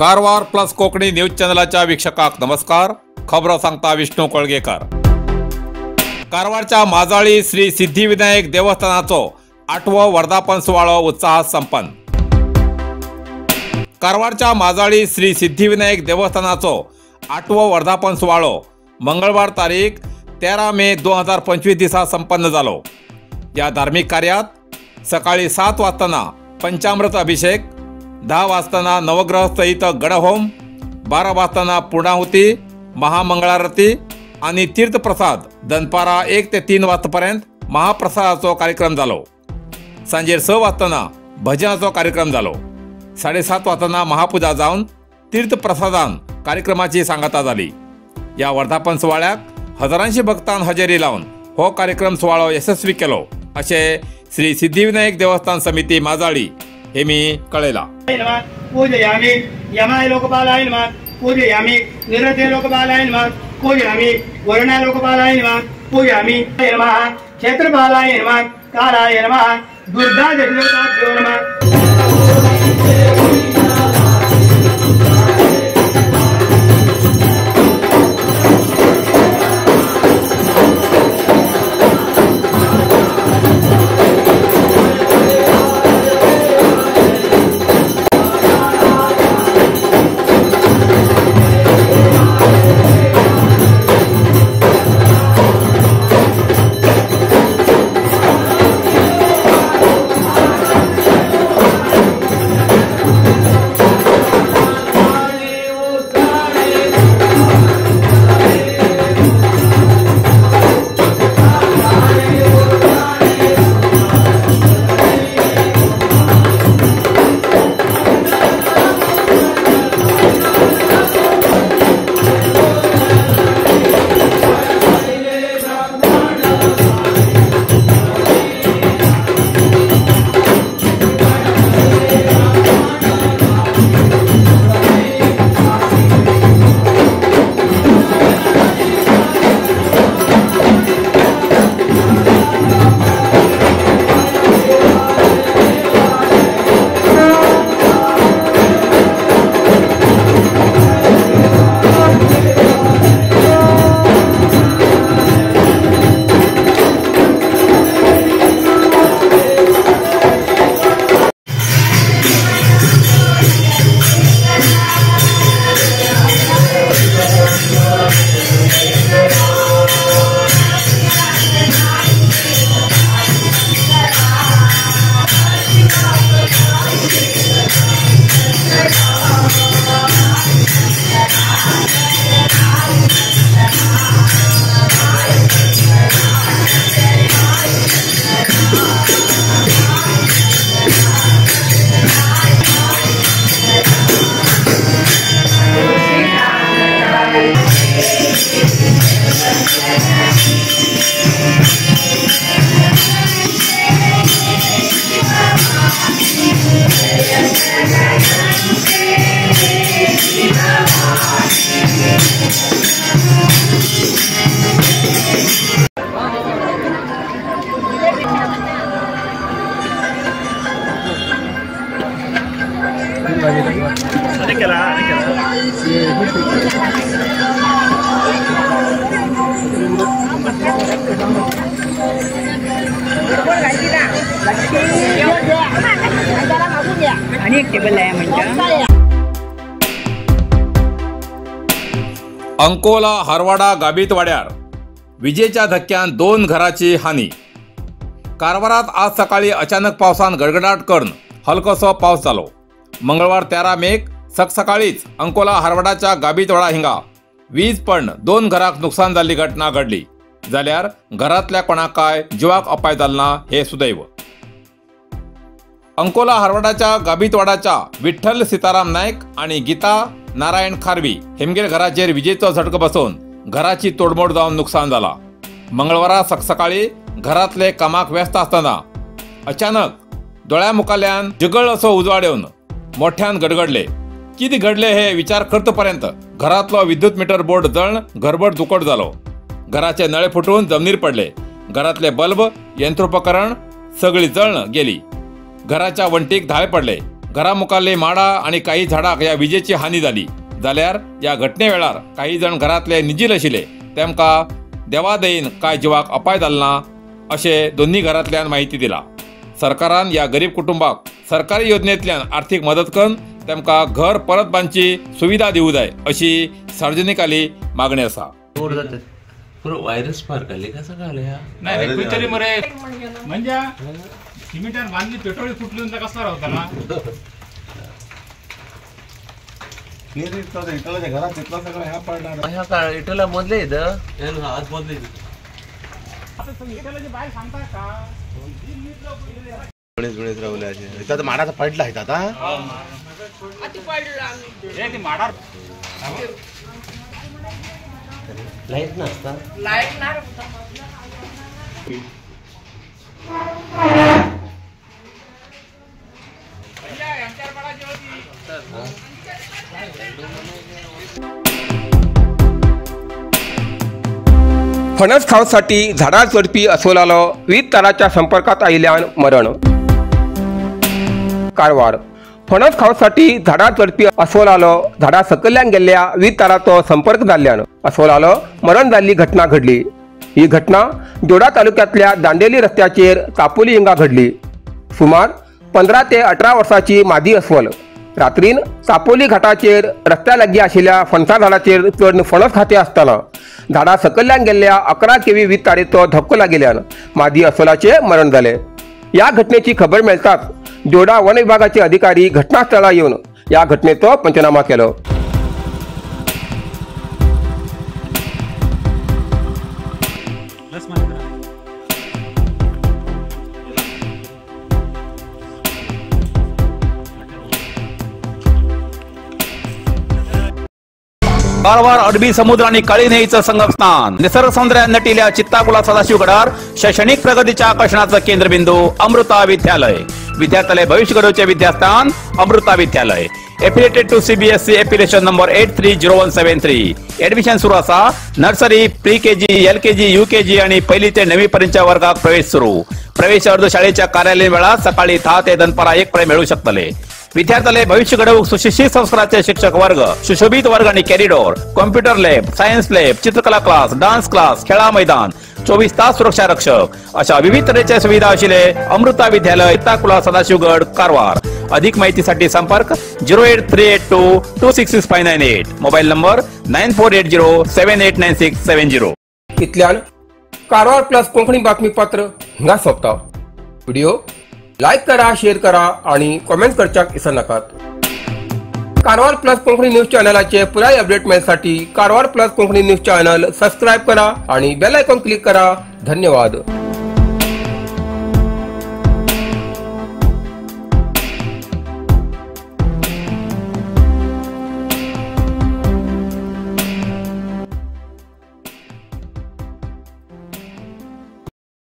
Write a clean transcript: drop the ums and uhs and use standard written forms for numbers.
Karwar plus Konkani news चॅनलच्या वीक्षकांक नमस्कार. खबर सांगता विष्णू कळगेकर. कारवारच्या माजाळी श्री सिद्धिविनायक देवस्थानाचो 8वो वर्धापन सुवाळो उत्साहात संपन्न. कारवारच्या माजाळी श्री सिद्धिविनायक देवस्थानाचो 8वो वर्धापन सुवाळो मंगळवार तारीख 13 मे 2025 दिसा संपन्न जालो. या धार्मिक कार्यात सकाळी 7 वाजताना पंचामृत अभिषेक, 10 वाजताना नवग्रह सहित गणहोम, 12 वाजताना पूर्णाहुती, महामंगळारती आणि तीर्थप्रसाद दनपारा 1 ते 3 वाजतापर्यंत महाप्रसादाचो कार्यक्रम जालो. सांजे 6 वाजताना भजनाचो कार्यक्रम जालो. 7:30 वाजताना महापूजा जावन तीर्थप्रसादान कार्यक्रमाची सांगता जाली. या वर्धापन सुवाळ्याक हजारांशी भक्तांन हजेरी लावन हो कार्यक्रम सुवाळो यशस्वी केलो अशे श्री सिद्धिविनायक देवस्थान समिती माजाळी हेमी कळयला. पूजयामि यमाय लोकपालाय नमः, पूजयामि निरते लोकपालाय नमः, पूजयामि वरुणाय लोकपालाय नमः, पूजयामि नमः क्षेत्रपालाय नमः, कालाय नमः, दुर्गा जगन्नाथाभ्यो नमः. अंकोला हरवाडा गाबीत वाड्यार विजेच्या धक्क्यान 2 घराची हानी. कारवारात आज सकाळी अचानक पावसान गडगडाट करून हलकोसो पावस जालो. मंगळवार 13 मेक सकाळीच अंकोला हरवाडाच्या गाबीत वाडा हिंगा वीज पडून 2 घरांक नुकसान जाल्ली घटना घडली. जाल्यार घरातल्या कोणाकाय जिवाक अपाय जालना हे सुदैव. अंकोला हरवाडाच्या गाबीत वाड्याच्या विठ्ठल सीताराम नायक आणि गीता नारायण खारवी हेमगेर घराचेर विजेचो झटको बसून घराची तोडमोड जावन नुकसान जाला. मंगळवारा सकाळी घरातले कामाक व्यस्त आसतना अचानक दोळ्या मुखाल्यान जगळ असो उजवाड येवन मोठ्यान गडगडले. किती घडले हे विचार करतपर्यंत घरातलो विद्युत मीटर बोर्ड जळण घरभर दुकट जालो. घराचे नळे फुटून जमनीर पडले. घरातले बल्ब यंत्रोपकरण सगळी जळण गेली. घराच्या वंटीक धाळे पडले. घरा मुखारली माडा आणि काही झाडाक या विजेची हानी झाली. जाल्यार या घटने वेळार काही जण घरातले निजील आशिल्ले तेमकां देवादयेन काय जिवाक अपाय जालना अशे दोन्ही घरातल्यान माहिती दिला. सरकारान या गरीब कुटुंबाक सरकारी योजनेंतल्यान आर्थिक मदत करून तेमकां घर परत बांदची सुविधा दिवूं जाय अशी सार्वजनिकाली मागणी आसा. व्हायरस फार काढले का सगळं नाही कुठतरी मरे म्हणजे सिमेंटान बांधली पेट्रोल फुटली कसला राहता ना घरात इतला सगळं ह्या पडणार ह्या काळ इटला मधले हात मधले गणेश रावले असे माडाचा पडला आहे आता लाईट नसता फणस खावसाठी झाडार चडपी अस्वलालो वीज ताराच्या संपर्कात आयिल्ल्यान मरण. कारवार. फणस खावसाठी झाडार चडपी अस्वलालो झाडा सकयल्यान गेल्ल्या वीज ताराचो संपर्क जाल्ल्यान अस्वलालो मरण जाल्ली घटना घडली. ही घटना जोडा तालुक्यातल्या दांडेली रस्त्याचेर चापोली हिंगा घडली. सुमार 15 ते 18 वर्साची मादी अस्वल रात्रीन चापोली घाटाचेर रस्त्या लागीं आशिल्ल्या फणसा झाडाचेर चढून फणस खाते आसतना झाडा सकयल्यान गेल्ल्या 11 kV वीज तारेचो धक्को लागिल्ल्यान मादी अस्वलाचे मरण जाले. या घटनेची खबर मेळताच जोडा वन विभागाचे अधिकारी घटनास्थळार येवन या घटनेचो पंचनामा केलो. कारवार अरबी समुद्र आणि काळी न्हंयेचं संगम स्नान निसर्ग सौंदर्यान नटिल्ल्या चित्ताकुला सदाशिवगडार शैक्षणिक प्रगतीच्या आकर्षणाचं केंद्रबिंदू अमृता विद्यालय. विद्यार्थ्यालय भविष्य घडोवचे विद्यास्थान Amrita Vidyalaya. Affiliated to CBSE application number 830173. Admission सुरू असा. Nursery, pre KG, LKG, UKG आणि पहिली ते 9वी पर्यंतच्या वर्गात प्रवेश सुरू. प्रवेश अर्ज शाळेच्या कार्यालयीन वेळा सकाळी 10 ते दनपारा 1 पर्यंत मिळू शकतले. विद्यार्थ्यालय भविष्य घडवूक सुशिक्षित संस्काराचे शिक्षक वर्ग, सुशोभित वर्ग आणि corridor, computer lab, science lab, चित्रकला क्लास, डान्स क्लास, खेळा मैदान, 24 तास सुरक्षा रक्षक अशा विविध तऱ्हेच्या सुविधा आशिल्ले अमृता विद्यालय चित्ताकुला सदाशिवगड कारवार. अधिक माहितीसाठी संपर्क 08382266598. Mobile number 9480789670. इतल्यान कारवार प्लस कोंकणी बातमीपत्र हिंगा सोंपता. व्हिडिओ लाईक करा, शेअर करा आणि कमेंट करच्याक विसरू नाकात. कारवार प्लस कोंकणी न्यूज चॅनलाचे पुराय अपडेट मेळसाठी Karwar plus Konkani news channel subscribe करा आणि बेल आयकॉन क्लिक करा. धन्यवाद.